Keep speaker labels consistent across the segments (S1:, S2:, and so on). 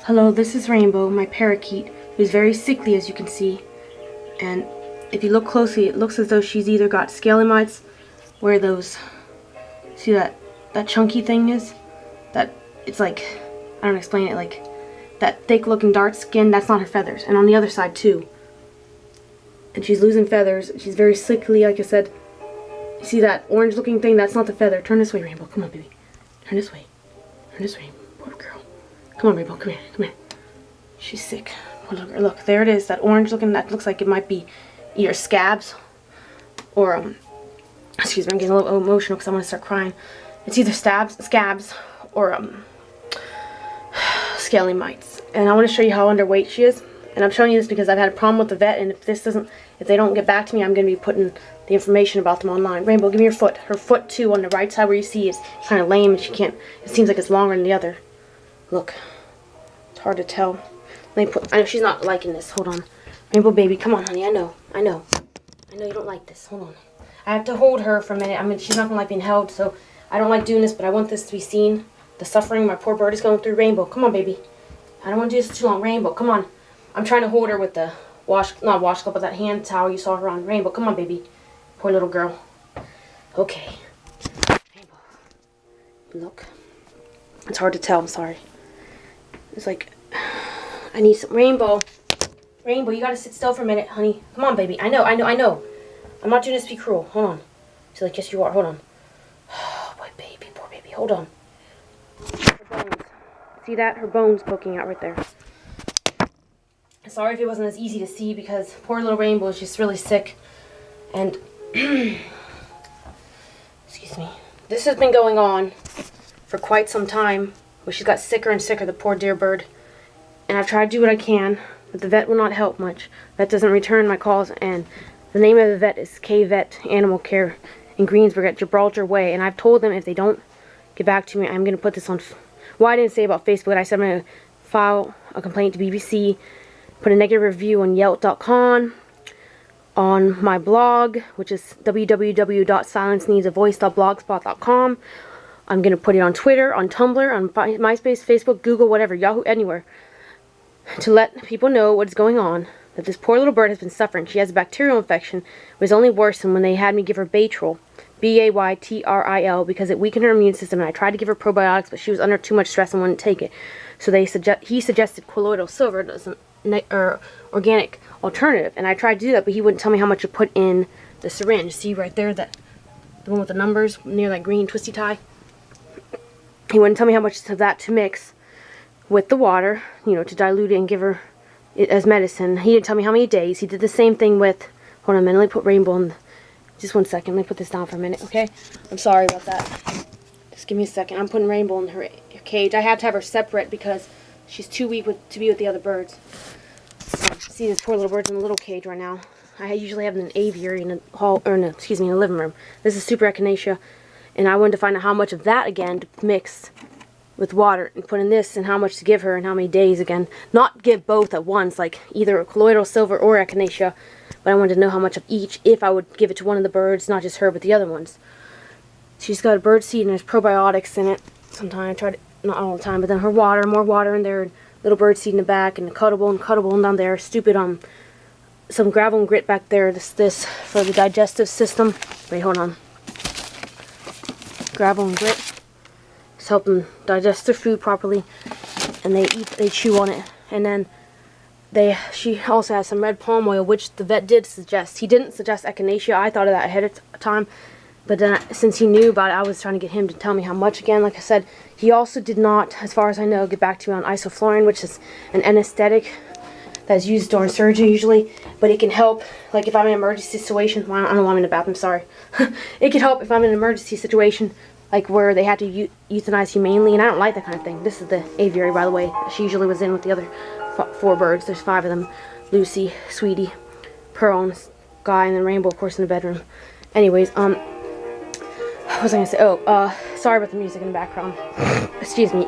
S1: Hello, this is Rainbow, my parakeet, who's very sickly as you can see. And if you look closely, it looks as though she's either got scaly mites, where those, see that chunky thing is? That, it's like, I don't explain it, like, that thick looking dark skin, that's not her feathers. And on the other side too. And she's losing feathers, she's very sickly, like I said. You see that orange looking thing? That's not the feather. Turn this way, Rainbow, come on baby. Turn this way. Turn this way, poor girl. Come on, Rainbow, come here, come here. She's sick. Look, there it is. That orange looking, that looks like it might be either scabs or, excuse me, I'm getting a little emotional because I want to start crying. It's either scabs or, scaly mites. And I want to show you how underweight she is. And I'm showing you this because I've had a problem with the vet, and if they don't get back to me, I'm going to be putting the information about them online. Rainbow, give me your foot. Her foot, too, on the right side where you see is kind of lame, and she can't, it seems like it's longer than the other. Look. It's hard to tell. I know she's not liking this. Hold on. Rainbow baby, come on, honey. I know you don't like this. Hold on. I have to hold her for a minute. I mean, she's not going to like being held, so I don't like doing this, but I want this to be seen. The suffering my poor bird is going through. Rainbow, come on, baby. I don't want to do this too long. Rainbow, come on. I'm trying to hold her with the not washcloth, but that hand towel you saw her on. Rainbow, come on, baby. Poor little girl. Okay. Rainbow. Look. It's hard to tell. I'm sorry. It's like, I need some Rainbow. Rainbow, you gotta sit still for a minute, honey. Come on, baby. I know. I'm not doing this to be cruel. Hold on. She's like, yes, you are. Hold on. Oh, boy, baby, poor baby. Hold on. Her bones. See that? Her bones poking out right there. Sorry if it wasn't as easy to see because poor little Rainbow is just really sick. And, excuse me. This has been going on for quite some time. Well, she's got sicker and sicker, the poor dear bird. And I've tried to do what I can, but the vet will not help much. Vet doesn't return my calls, and the name of the vet is KVet Animal Care in Greensburg at Gibraltar Way. And I've told them if they don't get back to me, I'm going to put this on... Well, I didn't say about Facebook. I said I'm going to file a complaint to BBC, put a negative review on Yelp.com, on my blog, which is www.silenceneedsavoice.blogspot.com. I'm going to put it on Twitter, on Tumblr, on MySpace, Facebook, Google, whatever, Yahoo, anywhere. To let people know what's going on. That this poor little bird has been suffering. She has a bacterial infection. It was only worse than when they had me give her Baytril. B-A-Y-T-R-I-L, because it weakened her immune system. And I tried to give her probiotics, but she was under too much stress and wouldn't take it. So he suggested colloidal silver as an organic alternative. And I tried to do that, but he wouldn't tell me how much to put in the syringe. See right there, the one with the numbers near that green twisty tie? He wouldn't tell me how much of that to mix with the water, you know, to dilute it and give her it as medicine. He didn't tell me how many days. He did the same thing with, hold on a minute, let me put Rainbow in, just 1 second, let me put this down for a minute, okay? I'm sorry about that. Just give me a second. I'm putting Rainbow in her cage. I have to have her separate because she's too weak to be with the other birds. See, this poor little bird's in a little cage right now. I usually have an aviary in a hall, or no, excuse me, in a living room. This is super echinacea. And I wanted to find out how much of that again to mix with water and put in this and how much to give her and how many days again. Not give both at once, like either colloidal silver or echinacea, but I wanted to know how much of each if I would give it to one of the birds, not just her, but the other ones. She's got a bird seed and there's probiotics in it. Sometimes I try to, not all the time, but then her water, more water in there, and little bird seed in the back, and the cuttable and down there. Stupid, some gravel and grit back there. This for the digestive system. Wait, hold on. Gravel and grit. It's helping digest their food properly, and they chew on it. And then she also has some red palm oil, which the vet did suggest. He didn't suggest echinacea. I thought of that ahead of time, but then since he knew about it, I was trying to get him to tell me how much again. Like I said, he also did not, as far as I know, get back to me on isoflurane, which is an anesthetic that's used during surgery usually, but it can help, like if I'm in an emergency situation. Well, I don't know why I'm in the bathroom, sorry. It can help if I'm in an emergency situation, like where they have to euthanize humanely, and I don't like that kind of thing. This is the aviary, by the way. She usually was in with the other 4 birds. There's 5 of them. Lucy, Sweetie, Pearl, and Guy, and then Rainbow, of course, in the bedroom. Anyways, what was I gonna say? Oh, sorry about the music in the background. Excuse me.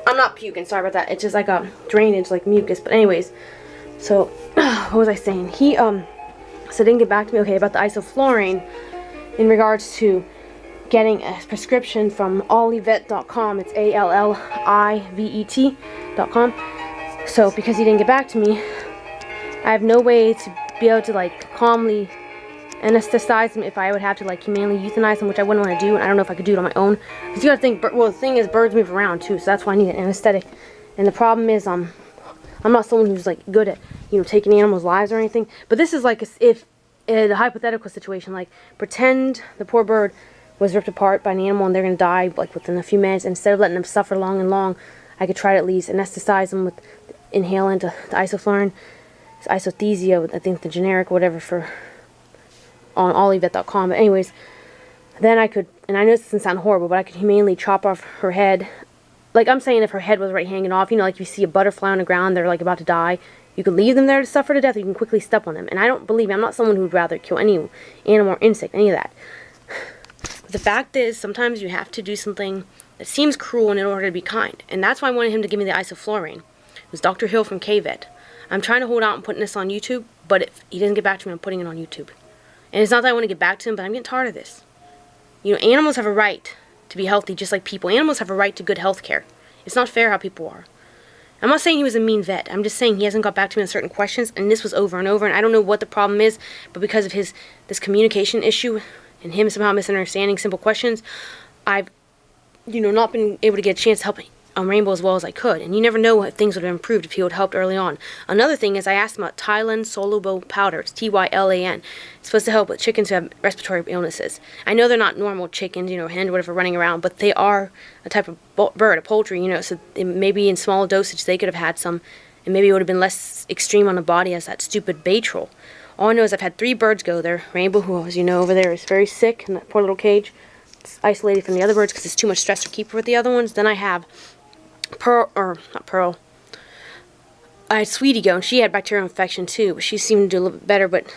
S1: I'm not puking, sorry about that. It's just like a drainage, like mucus. But anyways, so what was I saying? He so didn't get back to me, okay, about the isoflurane in regards to getting a prescription from allivet.com. It's ALLIVET.com. So because he didn't get back to me, I have no way to be able to like calmly anesthetize him if I would have to like humanely euthanize him, which I wouldn't want to do, and I don't know if I could do it on my own. Because you gotta think, well, the thing is, birds move around too, so that's why I need an anesthetic. And the problem is, I'm not someone who's like good at, you know, taking animals' lives or anything. But this is like if the hypothetical situation, like pretend the poor bird was ripped apart by an animal and they're gonna die like within a few minutes. Instead of letting them suffer long and long, I could try to at least anesthetize them with inhalant, the isoflurane, isothesio, I think the generic, whatever, for on allivet.com. But anyways, then I could, and I know this doesn't sound horrible, but I could humanely chop off her head. Like I'm saying, if her head was already hanging off, you know, like you see a butterfly on the ground, they're like about to die. You could leave them there to suffer to death, or you can quickly step on them. And I don't believe me, I'm not someone who would rather kill any animal or insect, any of that. But the fact is, sometimes you have to do something that seems cruel in order to be kind. And that's why I wanted him to give me the isoflurane. It was Dr. Hill from KVet. I'm trying to hold out and putting this on YouTube, but if he doesn't get back to me, I'm putting it on YouTube. And it's not that I want to get back to him, but I'm getting tired of this. You know, animals have a right to be healthy just like people. Animals have a right to good health care. It's not fair how people are. I'm not saying he was a mean vet. I'm just saying he hasn't got back to me on certain questions, and this was over and over, and I don't know what the problem is, but because of this communication issue and him somehow misunderstanding simple questions, I've, you know, not been able to get a chance to help Rainbow as well as I could. And you never know what things would have improved if he would have helped early on. Another thing is I asked him about Tylan soluble powder. It's Tylan. It's supposed to help with chickens who have respiratory illnesses. I know they're not normal chickens, you know, hen or whatever running around, but they are a type of bird, a poultry, you know, so maybe in small dosage they could have had some, and maybe it would have been less extreme on the body as that stupid Baytril. All I know is I've had 3 birds go there. Rainbow, who, as you know, over there is very sick in that poor little cage. It's isolated from the other birds because it's too much stress to keep her with the other ones. Then I have I had Sweetie go, and she had bacterial infection too, but she seemed to do a little bit better, but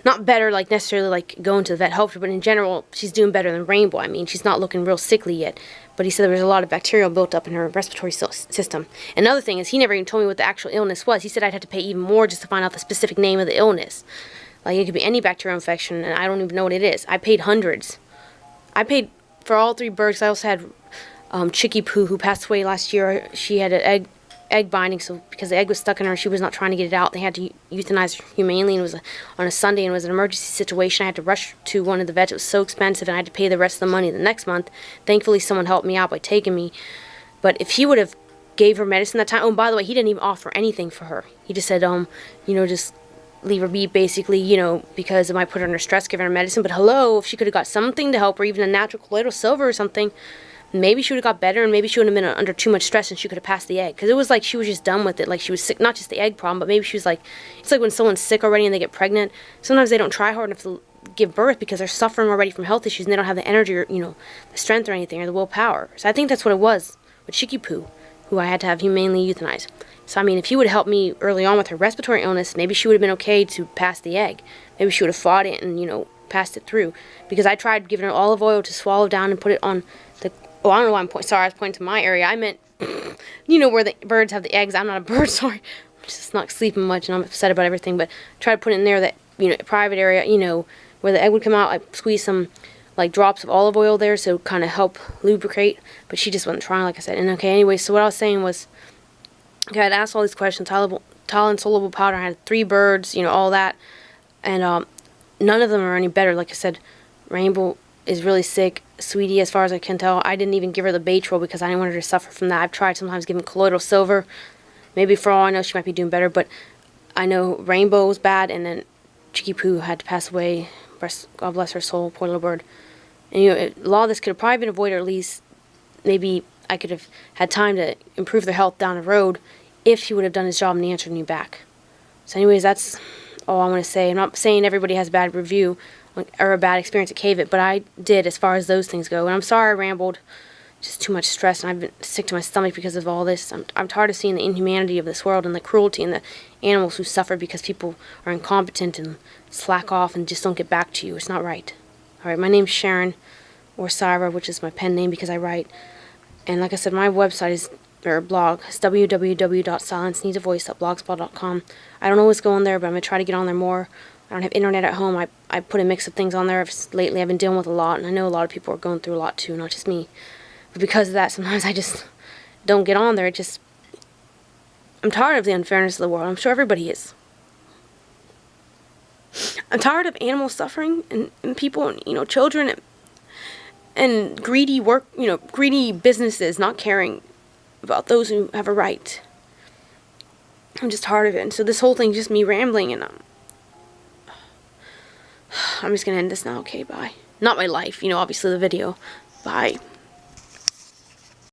S1: not better like necessarily like going to the vet helped her, but in general she's doing better than Rainbow. I mean, she's not looking real sickly yet, but he said there was a lot of bacterial built up in her respiratory system. Another thing is he never even told me what the actual illness was. He said I'd have to pay even more just to find out the specific name of the illness. Like it could be any bacterial infection, and I don't even know what it is. I paid hundreds. I paid for all 3 birds. I also had Chicky Poo, who passed away last year. She had an egg binding, so because the egg was stuck in her, she was not trying to get it out. They had to euthanize her humanely, and it was on a Sunday, and it was an emergency situation. I had to rush to one of the vets. It was so expensive, and I had to pay the rest of the money the next month. Thankfully, someone helped me out by taking me. But if he would have gave her medicine that time, oh, and by the way, he didn't even offer anything for her. He just said, you know, just leave her be, basically, you know, because it might put her under stress giving her medicine. But hello, if she could have got something to help her, even a natural colloidal silver or something, maybe she would have got better, and maybe she wouldn't have been under too much stress, and she could have passed the egg. Because it was like she was just done with it. Like she was sick, not just the egg problem, but maybe she was like, it's like when someone's sick already and they get pregnant. Sometimes they don't try hard enough to give birth because they're suffering already from health issues, and they don't have the energy or, you know, the strength or anything, or the willpower. So I think that's what it was with Chicky Poo, who I had to have humanely euthanized. So I mean, if he would have helped me early on with her respiratory illness, maybe she would have been okay to pass the egg. Maybe she would have fought it and, you know, passed it through. Because I tried giving her olive oil to swallow down and put it on the, oh, I don't know why I'm pointing, sorry, I was pointing to my area. I meant, you know, where the birds have the eggs. I'm not a bird, sorry. I'm just not sleeping much, and I'm upset about everything. But try to put it in there, that, you know, private area, you know, where the egg would come out. I squeeze some, like, drops of olive oil there, so kind of help lubricate. But she just wasn't trying, like I said. And okay, anyway, so what I was saying was, okay, I'd asked all these questions. Tylan soluble powder. I had 3 birds, you know, all that. And none of them are any better. Like I said, Rainbow is really sick. Sweetie, as far as I can tell, I didn't even give her the Baytril because I didn't want her to suffer from that. I've tried sometimes giving colloidal silver. Maybe for all I know, she might be doing better. But I know Rainbow was bad, and then Chicky Poo had to pass away. God bless her soul, poor little bird. And, you know, a lot of this could have probably been avoided, or at least maybe I could have had time to improve their health down the road if he would have done his job and answered me back. So anyways, that's all I want to say. I'm not saying everybody has a bad review or a bad experience at KVet, but I did as far as those things go. And I'm sorry I rambled. Just too much stress, and I've been sick to my stomach because of all this. I'm tired of seeing the inhumanity of this world and the cruelty and the animals who suffer because people are incompetent and slack off and just don't get back to you. It's not right. Alright, my name's Sharon, or Syra, which is my pen name because I write. And like I said, my website is, or blog, is www.silenceneedsavoice.blogspot.com. I don't know what's going there, but I'm going to try to get on there more. I don't have internet at home. I put a mix of things on there. Lately I've been dealing with a lot, and I know a lot of people are going through a lot too, not just me. But because of that, sometimes I just don't get on there. I'm tired of the unfairness of the world. I'm sure everybody is. I'm tired of animal suffering and people, children and greedy greedy businesses not caring about those who have a right. I'm just tired of it. And so this whole thing's just me rambling, and I'm just gonna end this now. Okay, bye. Not my life, obviously the video. Bye.